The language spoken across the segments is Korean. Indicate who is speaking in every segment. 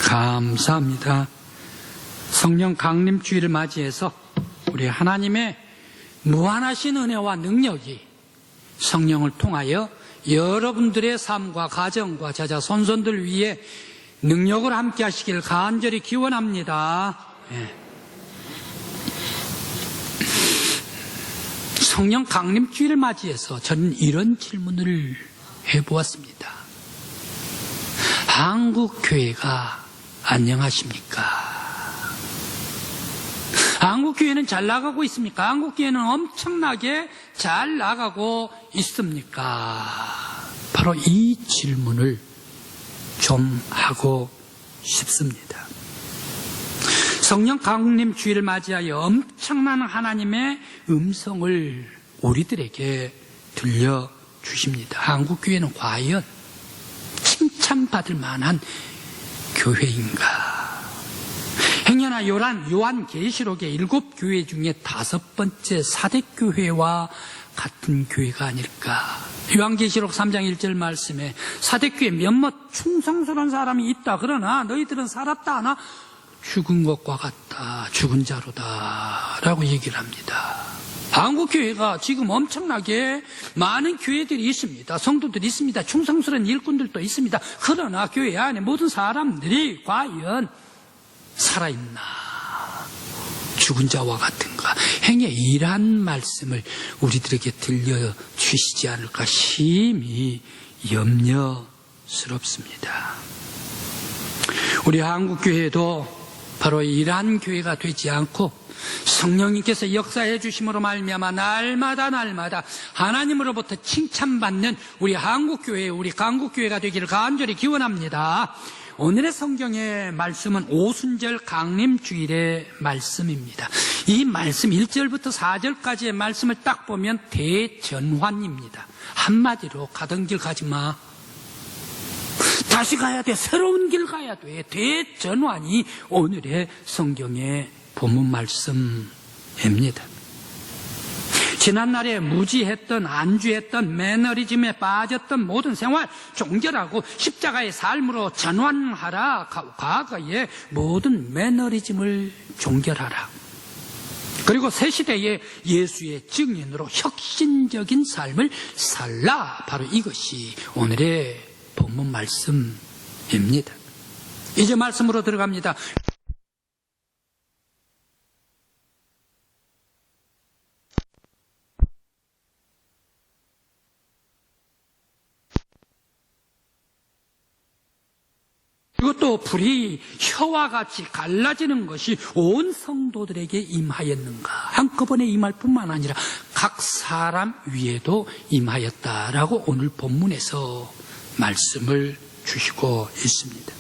Speaker 1: 감사합니다. 성령 강림주의를 맞이해서 우리 하나님의 무한하신 은혜와 능력이 성령을 통하여 여러분들의 삶과 가정과 자자 손손들 위해 능력을 함께 하시길 간절히 기원합니다. 성령 강림주의를 맞이해서 저는 이런 질문을 해보았습니다. 한국교회가 안녕하십니까? 한국교회는 잘 나가고 있습니까? 한국교회는 엄청나게 잘 나가고 있습니까? 바로 이 질문을 좀 하고 싶습니다. 성령 강림주의를 맞이하여 엄청난 하나님의 음성을 우리들에게 들려주십니다. 한국교회는 과연 칭찬받을 만한 교회인가? 행여나 요한계시록의 7교회 중에 5번째 사대교회와 같은 교회가 아닐까? 요한계시록 3장 1절 말씀에 사대교회 몇몇 충성스러운 사람이 있다. 그러나 너희들은 살았다 하나 죽은 것과 같다. 죽은 자로다. 라고 얘기를 합니다. 한국교회가 지금 엄청나게 많은 교회들이 있습니다. 성도들이 있습니다. 충성스러운 일꾼들도 있습니다. 그러나 교회 안에 모든 사람들이 과연 살아있나? 죽은 자와 같은가? 행여 이러한 말씀을 우리들에게 들려주시지 않을까 심히 염려스럽습니다. 우리 한국교회도 바로 이러한 교회가 되지 않고 성령님께서 역사해 주심으로 말미암아 날마다 하나님으로부터 칭찬받는 우리 한국교회, 우리 강국교회가 되기를 간절히 기원합니다. 오늘의 성경의 말씀은 오순절 강림주일의 말씀입니다. 이 말씀 1절부터 4절까지의 말씀을 딱 보면 대전환입니다. 한마디로 가던 길 가지 마. 다시 가야 돼. 새로운 길 가야 돼. 대전환이 오늘의 성경의 본문 말씀입니다. 지난날에 무지했던, 안주했던, 매너리즘에 빠졌던 모든 생활 종결하고 십자가의 삶으로 전환하라. 과거의 모든 매너리즘을 종결하라. 그리고 새 시대에 예수의 증인으로 혁신적인 삶을 살라. 바로 이것이 오늘의 본문 말씀입니다. 이제 말씀으로 들어갑니다. 이것도 불이 혀와 같이 갈라지는 것이 온 성도들에게 임하였는가? 한꺼번에 임할 뿐만 아니라 각 사람 위에도 임하였다라고 오늘 본문에서 말씀을 주시고 있습니다.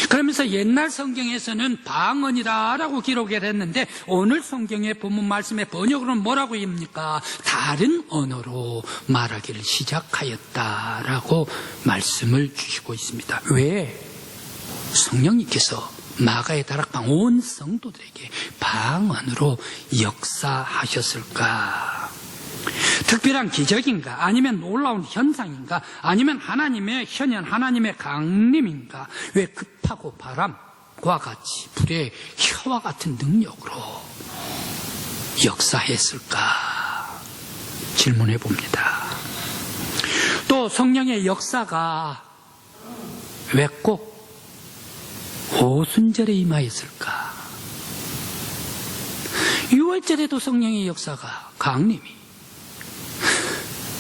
Speaker 1: 그러면서 옛날 성경에서는 방언이라고 기록을 했는데 오늘 성경의 본문 말씀의 번역으로는 뭐라고 입니까? 다른 언어로 말하기를 시작하였다라고 말씀을 주시고 있습니다. 왜? 성령님께서 마가의 다락방 온 성도들에게 방언으로 역사하셨을까? 특별한 기적인가? 아니면 놀라운 현상인가? 아니면 하나님의 현현, 하나님의 강림인가? 왜 급하고 바람과 같이 불의 혀와 같은 능력으로 역사했을까? 질문해 봅니다. 또 성령의 역사가 왜 꼭 오순절에 임하였을까? 6월절에도 성령의 역사가 강림이,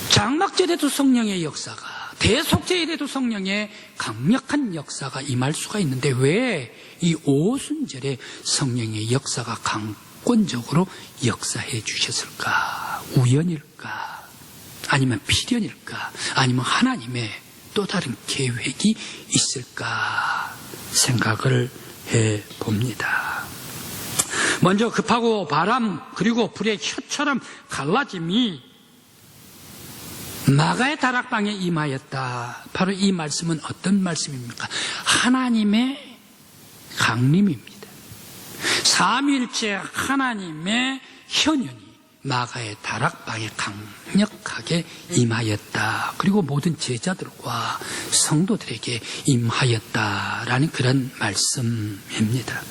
Speaker 1: 장막절에도 성령의 역사가, 대속죄일에도 성령의 강력한 역사가 임할 수가 있는데 왜 이 오순절에 성령의 역사가 강권적으로 역사해 주셨을까? 우연일까? 아니면 필연일까? 아니면 하나님의 또 다른 계획이 있을까? 생각을 해 봅니다. 먼저 급하고 바람 그리고 불의 혀처럼 갈라짐이 마가의 다락방에 임하였다. 바로 이 말씀은 어떤 말씀입니까? 하나님의 강림입니다. 삼위일체 하나님의 현현이 마가의 다락방에 강력하게 임하였다. 그리고 모든 제자들과 성도들에게 임하였다라는 그런 말씀입니다.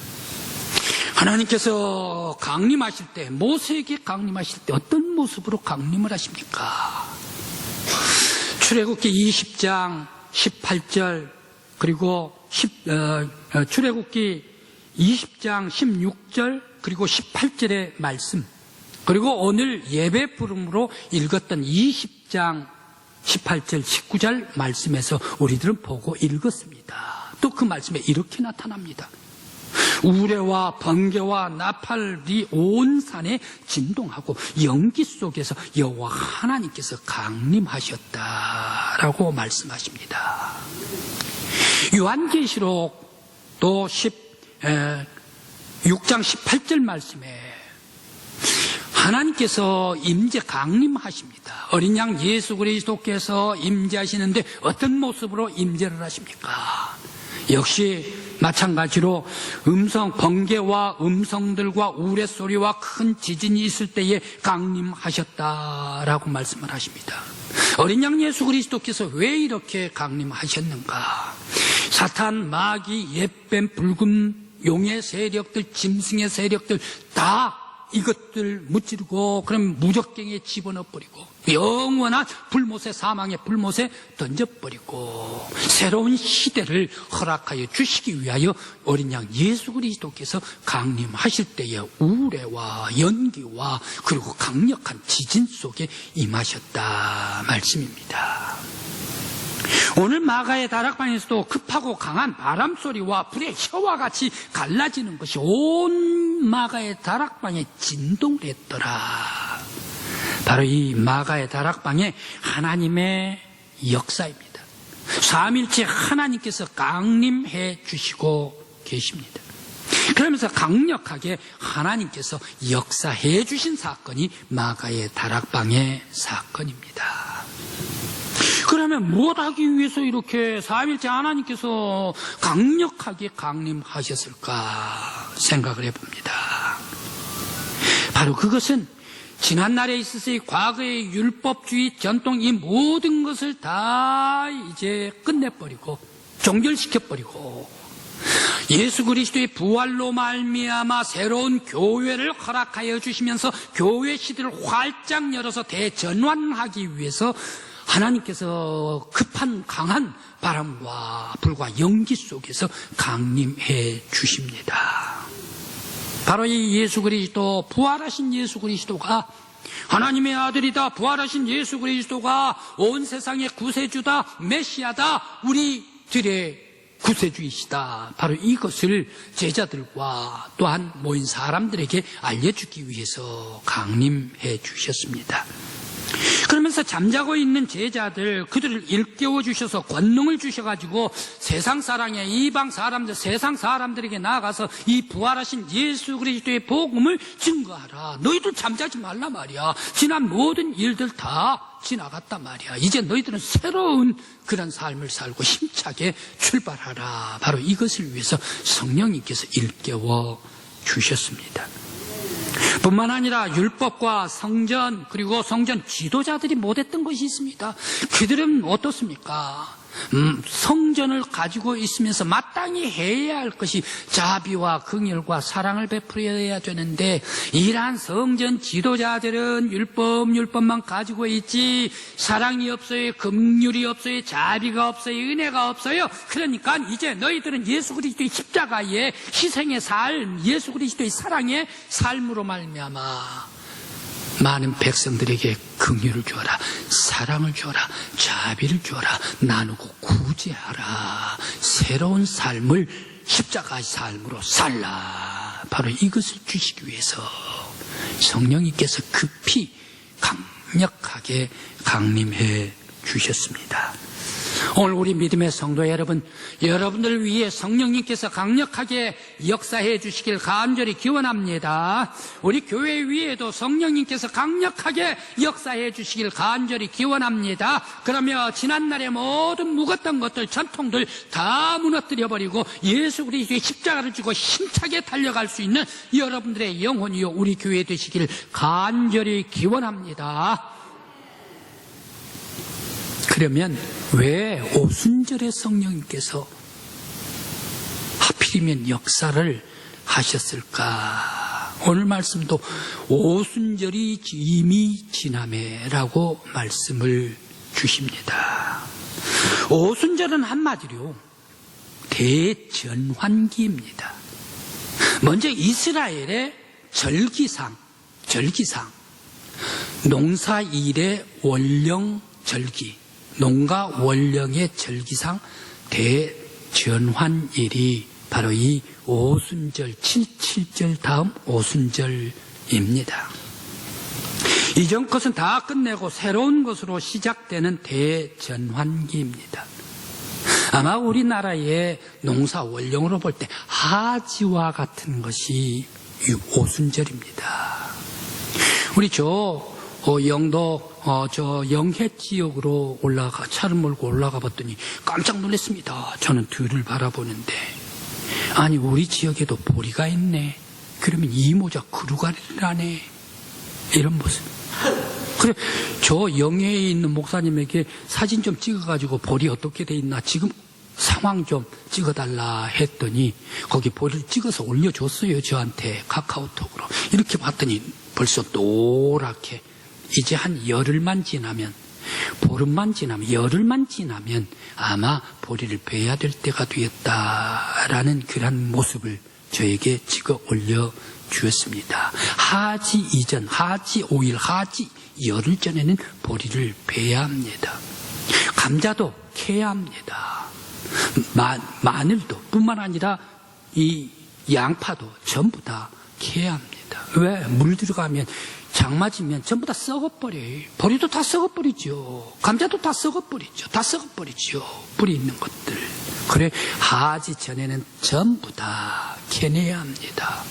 Speaker 1: 하나님께서 강림하실 때, 모세에게 강림하실 때 어떤 모습으로 강림을 하십니까? 출애굽기 20장 18절 그리고 출애굽기 20장 16절 그리고 18절의 말씀, 그리고 오늘 예배 부름으로 읽었던 20장 18절 19절 말씀에서 우리들은 보고 읽었습니다. 또 그 말씀에 이렇게 나타납니다. 우레와 번개와 나팔이 온 산에 진동하고 연기 속에서 여호와 하나님께서 강림하셨다라고 말씀하십니다. 요한계시록 또 6장 18절 말씀에 하나님께서 임재 강림하십니다. 어린 양 예수 그리스도께서 임재하시는데 어떤 모습으로 임재를 하십니까? 역시 마찬가지로 번개와 음성들과 우레소리와 큰 지진이 있을 때에 강림하셨다라고 말씀을 하십니다. 어린 양 예수 그리스도께서 왜 이렇게 강림하셨는가? 사탄, 마귀, 옛뱀, 붉은 용의 세력들, 짐승의 세력들 다 이것들 무찌르고 그럼 무적경에 집어넣어버리고 영원한 불못의 사망의 불못에 던져버리고 새로운 시대를 허락하여 주시기 위하여 어린 양 예수 그리스도께서 강림하실 때에 우레와 연기와 그리고 강력한 지진 속에 임하셨다 말씀입니다. 오늘 마가의 다락방에서도 급하고 강한 바람소리와 불의 혀와 같이 갈라지는 것이 온 마가의 다락방에 진동을 했더라. 바로 이 마가의 다락방에 하나님의 역사입니다. 삼일째 하나님께서 강림해 주시고 계십니다. 그러면서 강력하게 하나님께서 역사해 주신 사건이 마가의 다락방의 사건입니다. 그러면 무엇하기 위해서 이렇게 삼일째 하나님께서 강력하게 강림하셨을까 생각을 해봅니다. 바로 그것은 지난날에 있어서 이 과거의 율법주의 전통 이 모든 것을 다 이제 끝내버리고 종결시켜버리고 예수 그리스도의 부활로 말미암아 새로운 교회를 허락하여 주시면서 교회 시대를 활짝 열어서 대전환하기 위해서 하나님께서 급한 강한 바람과 불과 연기 속에서 강림해 주십니다. 바로 이 예수 그리스도, 부활하신 예수 그리스도가 하나님의 아들이다, 부활하신 예수 그리스도가 온 세상의 구세주다, 메시아다, 우리들의 구세주이시다. 바로 이것을 제자들과 또한 모인 사람들에게 알려주기 위해서 강림해 주셨습니다. 그러면서 잠자고 있는 제자들, 그들을 일깨워 주셔서 권능을 주셔가지고 세상 사랑에 이방 사람들, 세상 사람들에게 나아가서 이 부활하신 예수 그리스도의 복음을 증거하라. 너희들 잠자지 말라 말이야. 지난 모든 일들 다 지나갔단 말이야. 이제 너희들은 새로운 그런 삶을 살고 힘차게 출발하라. 바로 이것을 위해서 성령님께서 일깨워 주셨습니다. 뿐만 아니라 율법과 성전 그리고 성전 지도자들이 못했던 것이 있습니다. 그들은 어떻습니까? 성전을 가지고 있으면서 마땅히 해야 할 것이 자비와 긍휼과 사랑을 베풀어야 되는데 이러한 성전 지도자들은 율법만 가지고 있지 사랑이 없어요, 긍휼이 없어요, 자비가 없어요, 은혜가 없어요. 그러니까 이제 너희들은 예수 그리스도의 십자가의 희생의 삶, 예수 그리스도의 사랑의 삶으로 말미암아 많은 백성들에게 긍휼을 주어라, 사랑을 주어라, 자비를 주어라, 나누고 구제하라, 새로운 삶을 십자가의 삶으로 살라. 바로 이것을 주시기 위해서 성령님께서 급히 강력하게 강림해 주셨습니다. 오늘 우리 믿음의 성도 여러분, 여러분들 위해 성령님께서 강력하게 역사해 주시길 간절히 기원합니다. 우리 교회 위에도 성령님께서 강력하게 역사해 주시길 간절히 기원합니다. 그러면 지난날의 모든 묵었던 것들, 전통들 다 무너뜨려버리고 예수 그리스도의 십자가를 지고 힘차게 달려갈 수 있는 여러분들의 영혼이요 우리 교회 되시길 간절히 기원합니다. 그러면 왜 오순절에 성령님께서 하필이면 역사를 하셨을까? 오늘 말씀도 오순절이 이미 지나매라고 말씀을 주십니다. 오순절은 한마디로 대전환기입니다. 먼저 이스라엘의 절기상, 농사일의 월령 절기, 농가 월령의 절기상 대전환일이 바로 이 오순절, 7.7절 다음 오순절입니다. 이전 것은 다 끝내고 새로운 것으로 시작되는 대전환기입니다. 아마 우리나라의 농사 월령으로 볼 때 하지와 같은 것이 오순절입니다. 우리 영도 영해 지역으로 차를 몰고 올라가 봤더니 깜짝 놀랐습니다. 저는 들을 바라보는데 아니 우리 지역에도 보리가 있네. 그러면 이 모자 그루가리를 하네. 이런 모습. 그래 저 영해에 있는 목사님에게 사진 좀 찍어가지고 보리 어떻게 돼 있나 지금 상황 좀 찍어달라 했더니 거기 보리를 찍어서 올려줬어요. 저한테 카카오톡으로. 이렇게 봤더니 벌써 노랗게 이제 한 열흘만 지나면 열흘만 지나면 아마 보리를 베야 될 때가 되었다라는 그런 모습을 저에게 찍어 올려주었습니다. 하지 이전, 하지 5일, 하지 열흘 전에는 보리를 베야 합니다. 감자도 캐야 합니다. 마늘도 뿐만 아니라 이 양파도 전부 다 캐야 합니다. 왜? 물 들어가면 장 맞으면 전부 다 썩어버려요. 보리도 다 썩어버리죠. 감자도 다 썩어버리죠. 다 썩어버리죠. 뿌리 있는 것들. 그래 하지 전에는 전부 다 캐내야 합니다.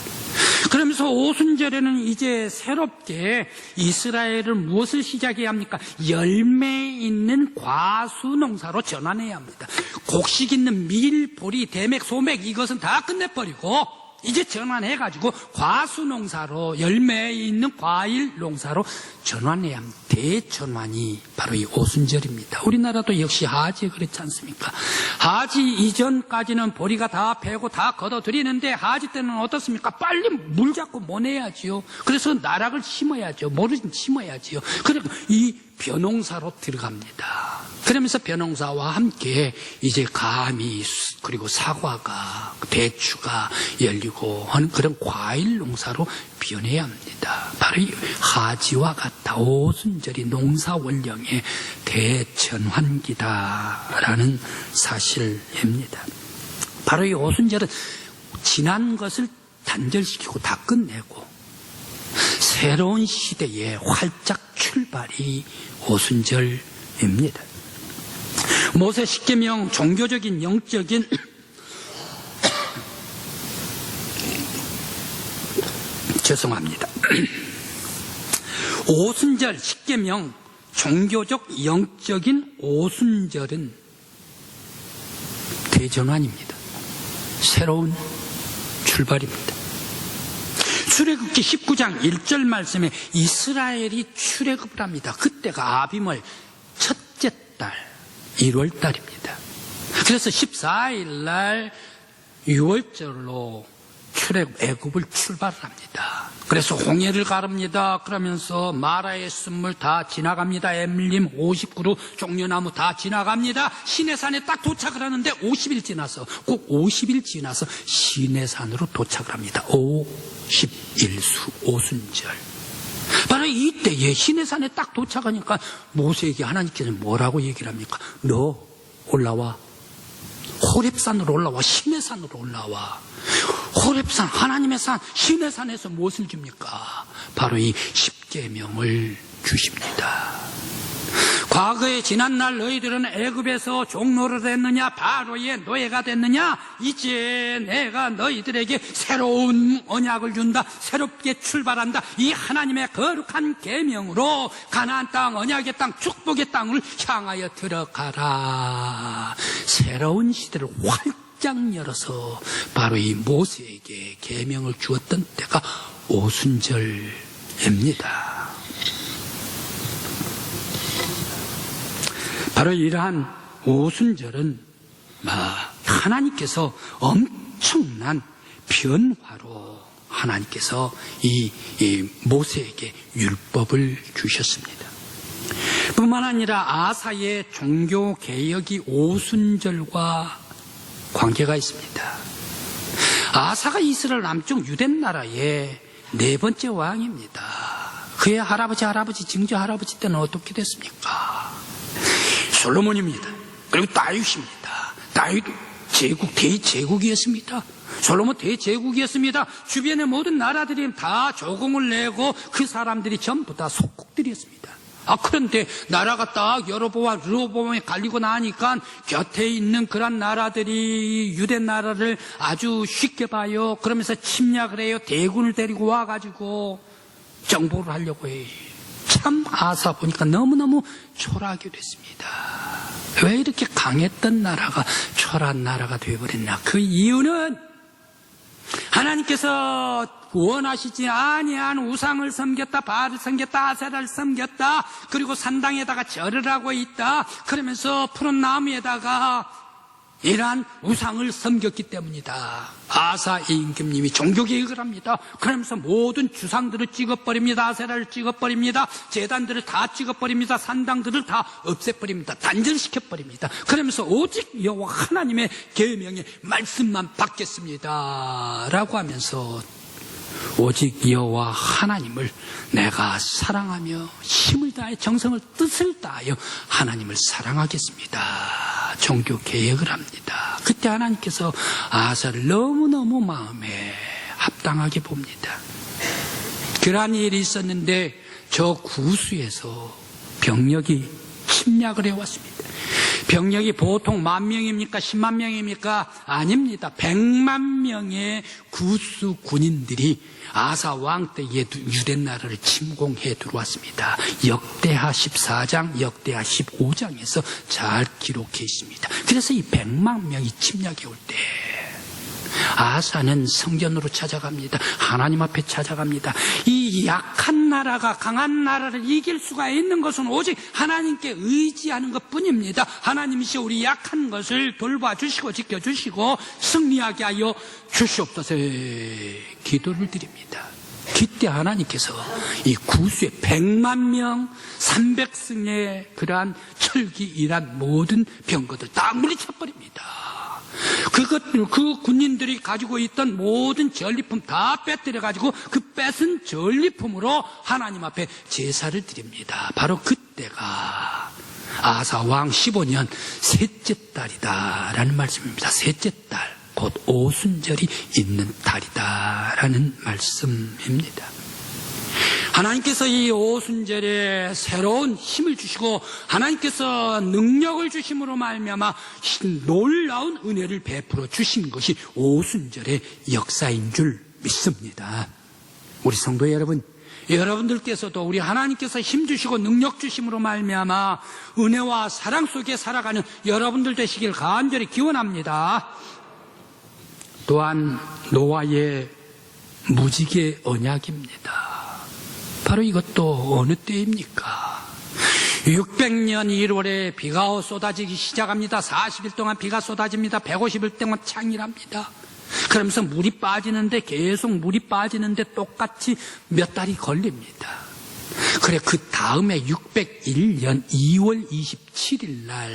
Speaker 1: 그러면서 오순절에는 이제 새롭게 이스라엘은 무엇을 시작해야 합니까? 열매 있는 과수 농사로 전환해야 합니다. 곡식 있는 밀, 보리, 대맥, 소맥 이것은 다 끝내버리고 이제 전환해가지고 과수 농사로 열매 있는 과일 농사로 전환해야 합니다. 대전환이 바로 이 오순절입니다. 우리나라도 역시 하지 그렇지 않습니까? 하지 이전까지는 보리가 다 베고 다 걷어들이는데 하지 때는 어떻습니까? 빨리 물 잡고 모내야지요. 그래서 나락을 심어야죠. 모를 심어야지요. 그러니까 이 벼농사로 들어갑니다. 그러면서 벼농사와 함께 이제 감이 그리고 사과가 대추가 열리고 하는 그런 과일 농사로 변해야 합니다. 바로 이 하지와 같다. 오순절이 농사원령의 대전환기다라는 사실입니다. 바로 이 오순절은 지난 것을 단절시키고 다 끝내고 새로운 시대의 활짝 출발이 오순절입니다. 모세 십계명 종교적인 영적인 죄송합니다. 오순절 십계명 종교적 영적인 오순절은 대전환입니다. 새로운 출발입니다. 출애굽기 19장 1절 말씀에 이스라엘이 출애굽을 합니다. 그때가 아비월 첫째 달 1월 달입니다. 그래서 14일 날 6월절로 애굽을 출발을 합니다. 그래서 홍해를 가릅니다. 그러면서 마라의 씀물 다 지나갑니다. 엠림 59루 종려나무 다 지나갑니다. 시내산에 딱 도착을 하는데 50일 지나서 꼭 50일 지나서 시내산으로 도착을 합니다. 51수 오순절. 바로 이때에 시내산에 딱 도착하니까 모세에게 하나님께서는 뭐라고 얘기를 합니까? 너 올라와. 호렙산으로 올라와. 시내산으로 올라와. 호렙산, 하나님의 산, 시내산에서 무엇을 줍니까? 바로 이 십계명을 주십니다. 과거에 지난날 너희들은 애굽에서 종노릇 했느냐, 바로의 노예가 됐느냐? 이제 내가 너희들에게 새로운 언약을 준다. 새롭게 출발한다. 이 하나님의 거룩한 계명으로 가나안 땅, 언약의 땅, 축복의 땅을 향하여 들어가라. 새로운 시대를 활짝 열어서 바로 이 모세에게 계명을 주었던 때가 오순절입니다. 바로 이러한 오순절은 하나님께서 엄청난 변화로 하나님께서 이 모세에게 율법을 주셨습니다. 뿐만 아니라 아사의 종교개혁이 오순절과 관계가 있습니다. 아사가 이스라엘 남쪽 유대 나라의 4번째 왕입니다. 그의 할아버지 증조 할아버지 때는 어떻게 됐습니까? 솔로몬입니다. 그리고 다윗입니다. 다윗 대제국이었습니다. 솔로몬 대제국이었습니다. 주변의 모든 나라들이 다 조공을 내고 그 사람들이 전부 다 속국들이었습니다. 그런데 나라가 딱 여로보암, 르호보암에 갈리고 나니까 곁에 있는 그런 나라들이 유대 나라를 아주 쉽게 봐요. 그러면서 침략을 해요. 대군을 데리고 와가지고 정복을 하려고 해요. 참 아사 보니까 너무너무 초라하게 됐습니다. 왜 이렇게 강했던 나라가 초라한 나라가 되어버렸나? 그 이유는 하나님께서 원하시지 아니한 우상을 섬겼다, 바알을 섬겼다, 아세라를 섬겼다, 그리고 산당에다가 절을 하고 있다. 그러면서 푸른 나무에다가 이러한 우상을 섬겼기 때문이다. 아사 임금님이 종교개혁을 합니다. 그러면서 모든 주상들을 찍어버립니다. 아세라를 찍어버립니다. 제단들을 다 찍어버립니다. 산당들을 다 없애버립니다. 단절시켜버립니다. 그러면서 오직 여호와 하나님의 계명의 말씀만 받겠습니다 라고 하면서 오직 여호와 하나님을 내가 사랑하며 힘을 다해 정성을 뜻을 다하여 하나님을 사랑하겠습니다. 종교 개혁을 합니다. 그때 하나님께서 아사를 너무너무 마음에 합당하게 봅니다. 그러한 일이 있었는데 저 구수에서 병력이 침략을 해왔습니다. 병력이 보통 10,000명입니까? 10만 명입니까? 아닙니다. 100만 명의 구수 군인들이 아사 왕 때에 유대 나라를 침공해 들어왔습니다. 역대하 14장, 역대하 15장에서 잘 기록해 있습니다. 그래서 이 100만 명이 침략해 올 때 아사는 성전으로 찾아갑니다. 하나님 앞에 찾아갑니다. 이 약한 나라가 강한 나라를 이길 수가 있는 것은 오직 하나님께 의지하는 것뿐입니다. 하나님이시 우리 약한 것을 돌봐주시고 지켜주시고 승리하게 하여 주시옵소서 기도를 드립니다. 그때 하나님께서 이 구수의 100만 명 300승의 그러한 철기이란 모든 병거들 다 물리쳐버립니다. 그 군인들이 가지고 있던 모든 전리품 다 빼뜨려가지고 그 뺏은 전리품으로 하나님 앞에 제사를 드립니다. 바로 그때가 아사 왕 15년 셋째 달이다라는 말씀입니다. 셋째 달, 곧 오순절이 있는 달이다라는 말씀입니다. 하나님께서 이 오순절에 새로운 힘을 주시고 하나님께서 능력을 주심으로 말미암아 놀라운 은혜를 베풀어 주신 것이 오순절의 역사인 줄 믿습니다. 우리 성도 여러분, 여러분들께서도 우리 하나님께서 힘 주시고 능력 주심으로 말미암아 은혜와 사랑 속에 살아가는 여러분들 되시길 간절히 기원합니다. 또한 노아의 무지개 언약입니다. 바로 이것도 어느 때입니까? 600년 1월에 비가 쏟아지기 시작합니다. 40일 동안 비가 쏟아집니다. 150일 동안 창일합니다. 그러면서 물이 빠지는데 계속 물이 빠지는데 똑같이 몇 달이 걸립니다. 그래 그 다음에 601년 2월 27일 날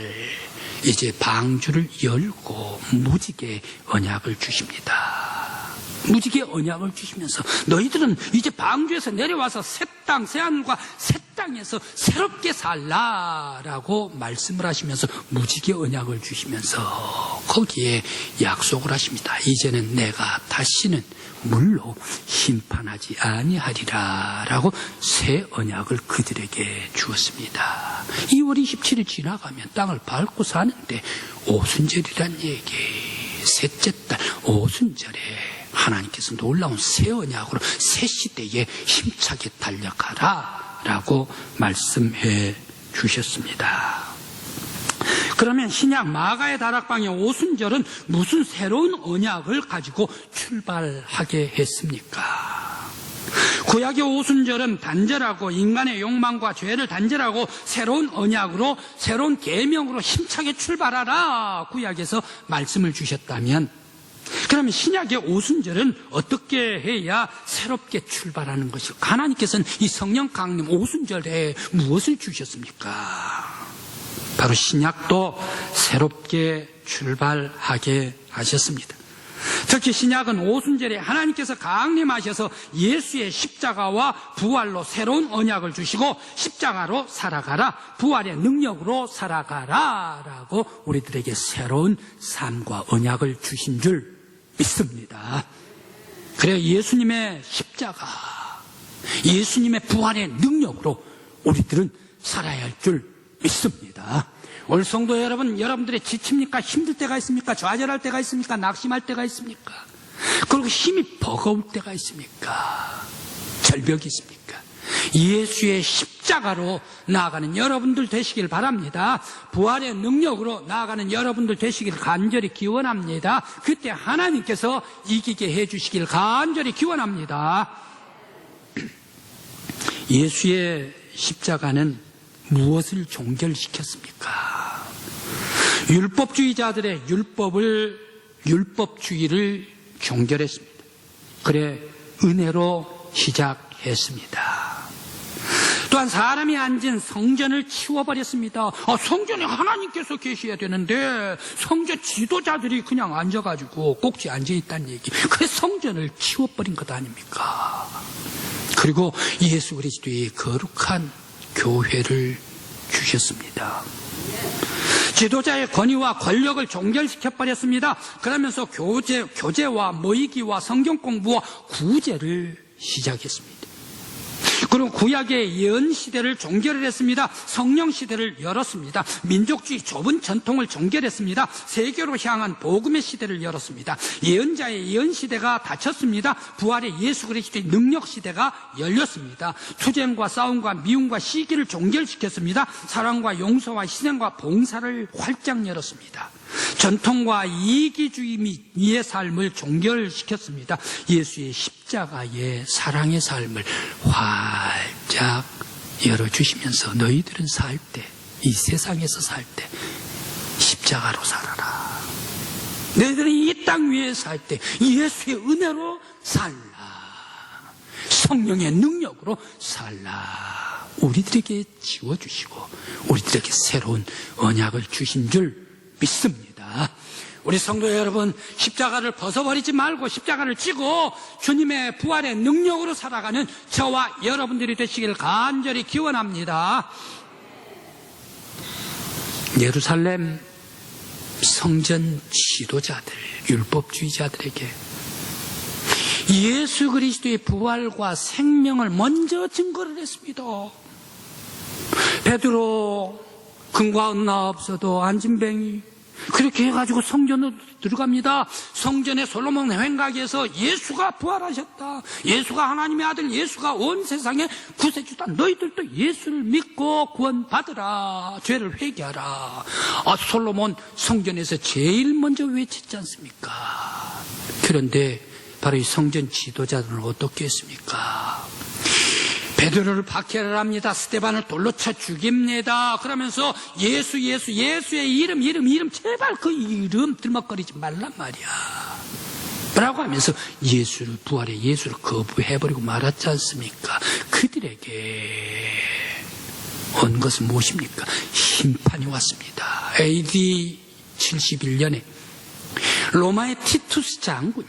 Speaker 1: 이제 방주를 열고 무지개 언약을 주십니다. 무지개 언약을 주시면서 너희들은 이제 방주에서 내려와서 새 땅, 새 하늘과 새 땅에서 새롭게 살라라고 말씀을 하시면서 무지개 언약을 주시면서 거기에 약속을 하십니다. 이제는 내가 다시는 물로 심판하지 아니하리라 라고 새 언약을 그들에게 주었습니다. 2월 27일 지나가면 땅을 밟고 사는데 오순절이란 얘기, 셋째 달 오순절에 하나님께서 놀라운 새 언약으로 새 시대에 힘차게 달려가라 라고 말씀해 주셨습니다. 그러면 신약 마가의 다락방의 오순절은 무슨 새로운 언약을 가지고 출발하게 했습니까? 구약의 오순절은 단절하고 인간의 욕망과 죄를 단절하고 새로운 언약으로 새로운 계명으로 힘차게 출발하라 구약에서 말씀을 주셨다면, 그러면 신약의 오순절은 어떻게 해야 새롭게 출발하는 것일까? 하나님께서는 이 성령 강림 오순절에 무엇을 주셨습니까? 바로 신약도 새롭게 출발하게 하셨습니다. 특히 신약은 오순절에 하나님께서 강림하셔서 예수의 십자가와 부활로 새로운 언약을 주시고 십자가로 살아가라, 부활의 능력으로 살아가라 라고 우리들에게 새로운 삶과 언약을 주신 줄 믿습니다. 그래야 예수님의 십자가, 예수님의 부활의 능력으로 우리들은 살아야 할 줄 믿습니다. 오늘 성도 여러분, 여러분들의 지칩니까? 힘들 때가 있습니까? 좌절할 때가 있습니까? 낙심할 때가 있습니까? 그리고 힘이 버거울 때가 있습니까? 절벽이 있습니까? 예수의 십자가로 나아가는 여러분들 되시길 바랍니다. 부활의 능력으로 나아가는 여러분들 되시길 간절히 기원합니다. 그때 하나님께서 이기게 해주시길 간절히 기원합니다. 예수의 십자가는 무엇을 종결시켰습니까? 율법주의자들의 율법주의를 종결했습니다. 그래 은혜로 시작했습니다. 또한 사람이 앉은 성전을 치워버렸습니다. 성전에 하나님께서 계셔야 되는데 성전 지도자들이 그냥 앉아가지고 꼭지 앉아있다는 얘기. 그래서 성전을 치워버린 것 아닙니까? 그리고 예수 그리스도의 거룩한 교회를 주셨습니다. 지도자의 권위와 권력을 종결시켜버렸습니다. 그러면서 교제와 모이기와 성경 공부와 구제를 시작했습니다. 그리고 구약의 예언 시대를 종결을 했습니다. 성령 시대를 열었습니다. 민족주의 좁은 전통을 종결했습니다. 세계로 향한 복음의 시대를 열었습니다. 예언자의 예언 시대가 닫혔습니다. 부활의 예수 그리스도의 능력 시대가 열렸습니다. 투쟁과 싸움과 미움과 시기를 종결시켰습니다. 사랑과 용서와 희생과 봉사를 활짝 열었습니다. 전통과 이기주의의 삶을 종결시켰습니다. 예수의 십자가의 사랑의 삶을 활짝 열어주시면서 너희들은 살 때, 이 세상에서 살 때 십자가로 살아라. 너희들은 이 땅 위에 살 때 예수의 은혜로 살라. 성령의 능력으로 살라. 우리들에게 지워주시고 우리들에게 새로운 언약을 주신 줄 믿습니다. 우리 성도 여러분, 십자가를 벗어버리지 말고 십자가를 쥐고 주님의 부활의 능력으로 살아가는 저와 여러분들이 되시길 간절히 기원합니다. 예루살렘 성전 지도자들, 율법주의자들에게 예수 그리스도의 부활과 생명을 먼저 증거를 했습니다. 베드로 금과 은나 없어도 안진뱅이 그렇게 해가지고 성전으로 들어갑니다. 성전의 솔로몬 횡각에서 예수가 부활하셨다. 예수가 하나님의 아들, 예수가 온 세상에 구세주다. 너희들도 예수를 믿고 구원받으라. 죄를 회개하라. 솔로몬 성전에서 제일 먼저 외쳤지 않습니까? 그런데 바로 이 성전 지도자들은 어떻게 했습니까? 베드로를 박해를 합니다. 스데반을 돌로 쳐 죽입니다. 그러면서 예수의 이름 제발 그 이름 들먹거리지 말란 말이야 라고 하면서 부활의 예수를 거부해버리고 말았지 않습니까? 그들에게 온 것은 무엇입니까? 심판이 왔습니다. AD 71년에 로마의 티투스 장군이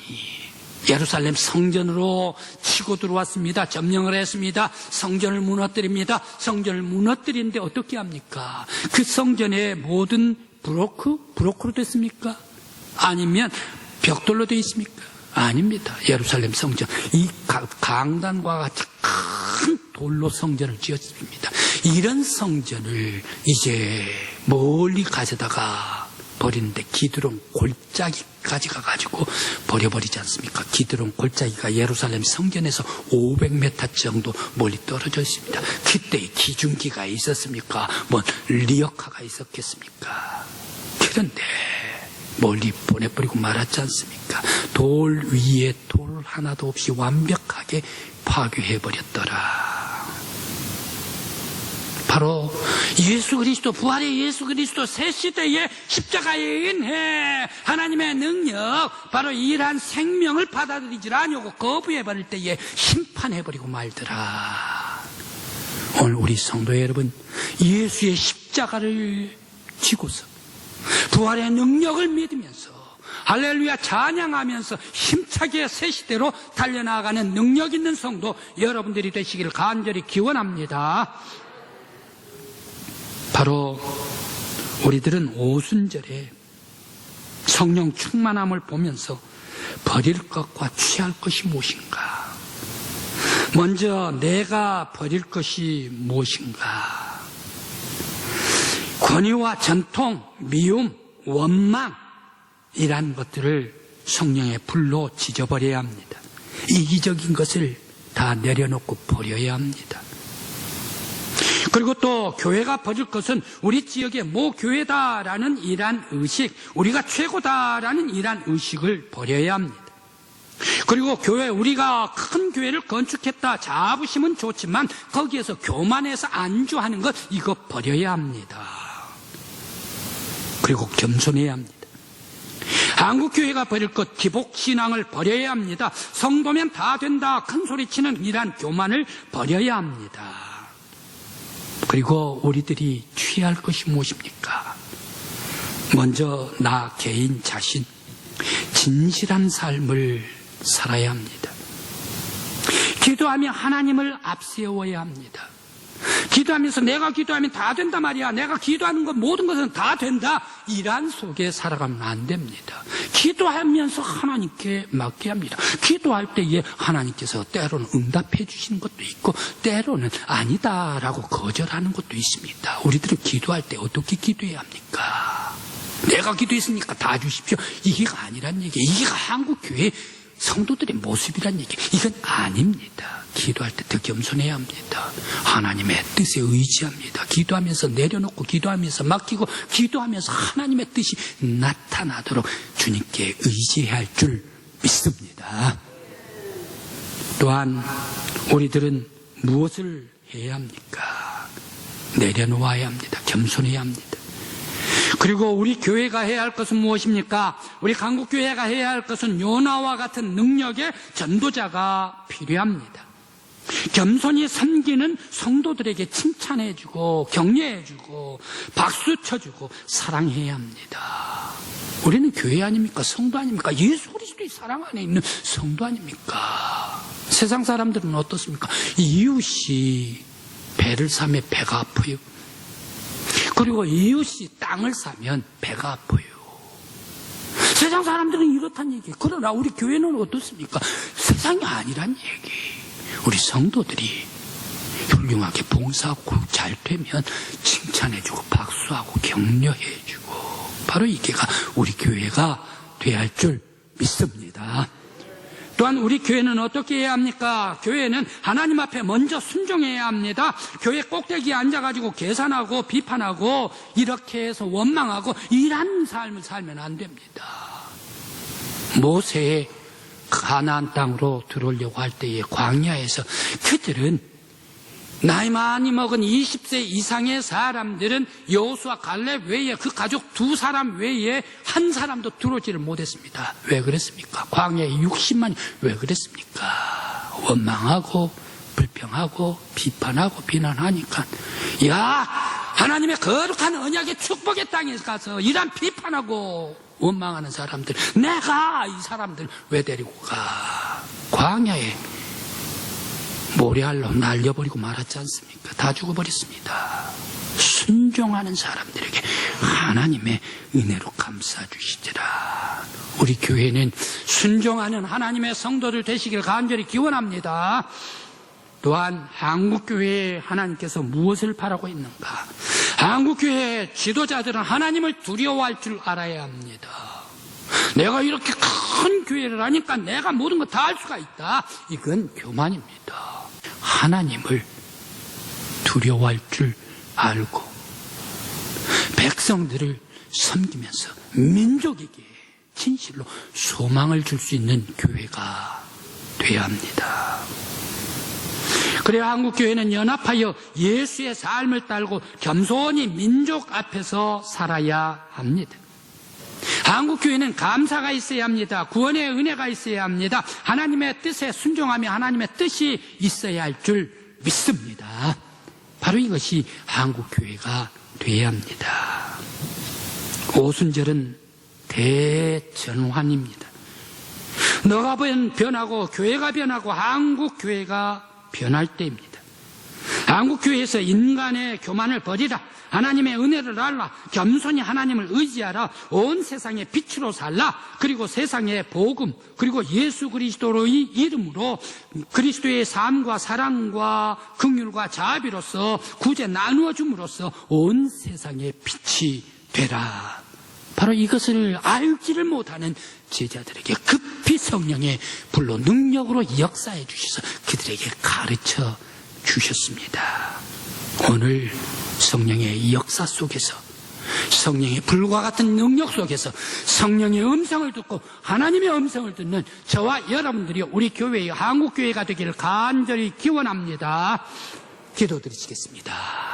Speaker 1: 예루살렘 성전으로 치고 들어왔습니다. 점령을 했습니다. 성전을 무너뜨립니다. 성전을 무너뜨리는데 어떻게 합니까? 그 성전의 모든 브로크로 됐습니까? 아니면 벽돌로 되어 있습니까? 아닙니다. 예루살렘 성전, 이 강단과 같이 큰 돌로 성전을 지었습니다. 이런 성전을 이제 멀리 가져다가 버리는데 기드론 골짜기까지 가가지고 버려버리지 않습니까? 기드론 골짜기가 예루살렘 성전에서 500m 정도 멀리 떨어져 있습니다. 그때 기중기가 있었습니까? 뭐 리어카가 있었겠습니까? 그런데 멀리 보내버리고 말았지 않습니까? 돌 위에 돌 하나도 없이 완벽하게 파괴해버렸더라. 바로 예수 그리스도, 부활의 예수 그리스도 새 시대의 십자가에 인해 하나님의 능력, 바로 이러한 생명을 받아들이지 아니하고 거부해버릴 때에 심판해버리고 말더라. 오늘 우리 성도 여러분, 예수의 십자가를 지고서 부활의 능력을 믿으면서 할렐루야 찬양하면서 힘차게 새 시대로 달려나가는 능력 있는 성도 여러분들이 되시기를 간절히 기원합니다. 바로 우리들은 오순절에 성령 충만함을 보면서 버릴 것과 취할 것이 무엇인가? 먼저 내가 버릴 것이 무엇인가? 권위와 전통, 미움, 원망 이란 것들을 성령의 불로 지져버려야 합니다. 이기적인 것을 다 내려놓고 버려야 합니다. 그리고 또 교회가 버릴 것은 우리 지역의 모교회다라는 이러한 의식, 우리가 최고다라는 이러한 의식을 버려야 합니다. 그리고 교회, 우리가 큰 교회를 건축했다, 자부심은 좋지만 거기에서 교만해서 안주하는 것, 이거 버려야 합니다. 그리고 겸손해야 합니다. 한국교회가 버릴 것, 기복신앙을 버려야 합니다. 성도면 다 된다, 큰소리치는 이러한 교만을 버려야 합니다. 그리고 우리들이 취할 것이 무엇입니까? 먼저 나 개인 자신, 진실한 삶을 살아야 합니다. 기도하며 하나님을 앞세워야 합니다. 기도하면서 내가 기도하면 다 된다 말이야, 내가 기도하는 것 모든 것은 다 된다, 이란 속에 살아가면 안 됩니다. 기도하면서 하나님께 맡겨야 합니다. 기도할 때에 하나님께서 때로는 응답해 주시는 것도 있고 때로는 아니다라고 거절하는 것도 있습니다. 우리들은 기도할 때 어떻게 기도해야 합니까? 내가 기도했으니까 다 주십시오, 이게가 아니란 얘기예요. 이게가 한국교회 성도들의 모습이란 얘기, 이건 아닙니다. 기도할 때 더 겸손해야 합니다. 하나님의 뜻에 의지합니다. 기도하면서 내려놓고, 기도하면서 맡기고, 기도하면서 하나님의 뜻이 나타나도록 주님께 의지해야 할 줄 믿습니다. 또한 우리들은 무엇을 해야 합니까? 내려놓아야 합니다. 겸손해야 합니다. 그리고 우리 교회가 해야 할 것은 무엇입니까? 우리 강국교회가 해야 할 것은 요나와 같은 능력의 전도자가 필요합니다. 겸손히 섬기는 성도들에게 칭찬해주고 격려해주고 박수 쳐주고 사랑해야 합니다. 우리는 교회 아닙니까? 성도 아닙니까? 예수 그리스도의 사랑 안에 있는 성도 아닙니까? 세상 사람들은 어떻습니까? 이웃이 배를 사면 배가 아파요. 그리고 이웃이 땅을 사면 배가 아파요. 세상 사람들은 이렇다는 얘기예요. 그러나 우리 교회는 어떻습니까? 세상이 아니란 얘기. 우리 성도들이 훌륭하게 봉사하고 잘 되면 칭찬해주고 박수하고 격려해주고, 바로 이게가 우리 교회가 돼야 할 줄 믿습니다. 또한 우리 교회는 어떻게 해야 합니까? 교회는 하나님 앞에 먼저 순종해야 합니다. 교회 꼭대기에 앉아가지고 계산하고 비판하고 이렇게 해서 원망하고 이런 삶을 살면 안 됩니다. 모세의 가나안 땅으로 들어오려고 할 때에 광야에서 그들은 나이 많이 먹은 20세 이상의 사람들은 여호수아 갈렙 외에, 그 가족 2사람 외에 한 사람도 들어오지를 못했습니다. 왜 그랬습니까? 광야에 60만이 왜 그랬습니까? 원망하고 불평하고 비판하고 비난하니까, 야, 하나님의 거룩한 언약의 축복의 땅에 가서 이런 비판하고 원망하는 사람들, 내가 이 사람들 왜 데리고 가? 광야에 모래알로 날려버리고 말았지 않습니까? 다 죽어버렸습니다. 순종하는 사람들에게 하나님의 은혜로 감싸주시더라. 우리 교회는 순종하는 하나님의 성도들 되시길 간절히 기원합니다. 또한 한국교회에 하나님께서 무엇을 바라고 있는가? 한국교회 지도자들은 하나님을 두려워할 줄 알아야 합니다. 내가 이렇게 큰 교회를 하니까 내가 모든 거 다 할 수가 있다. 이건 교만입니다. 하나님을 두려워할 줄 알고 백성들을 섬기면서 민족에게 진실로 소망을 줄 수 있는 교회가 되어야 합니다. 그래야 한국교회는 연합하여 예수의 삶을 따르고 겸손히 민족 앞에서 살아야 합니다. 한국교회는 감사가 있어야 합니다. 구원의 은혜가 있어야 합니다. 하나님의 뜻에 순종하며 하나님의 뜻이 있어야 할 줄 믿습니다. 바로 이것이 한국교회가 되어야 합니다. 오순절은 대전환입니다. 너가 변하고 교회가 변하고 한국교회가 변할 때입니다. 한국교회에서 인간의 교만을 버리라. 하나님의 은혜를 알라. 겸손히 하나님을 의지하라. 온 세상의 빛으로 살라. 그리고 세상의 복음, 그리고 예수 그리스도의 이름으로 그리스도의 삶과 사랑과 긍휼과 자비로서 구제 나누어 줌으로써 온 세상의 빛이 되라. 바로 이것을 알지를 못하는 제자들에게 급히 성령의 불로 능력으로 역사해 주셔서 그들에게 가르쳐 주셨습니다. 오늘 성령의 역사 속에서, 성령의 불과 같은 능력 속에서 성령의 음성을 듣고 하나님의 음성을 듣는 저와 여러분들이 우리 교회의 한국교회가 되기를 간절히 기원합니다. 기도드리시겠습니다.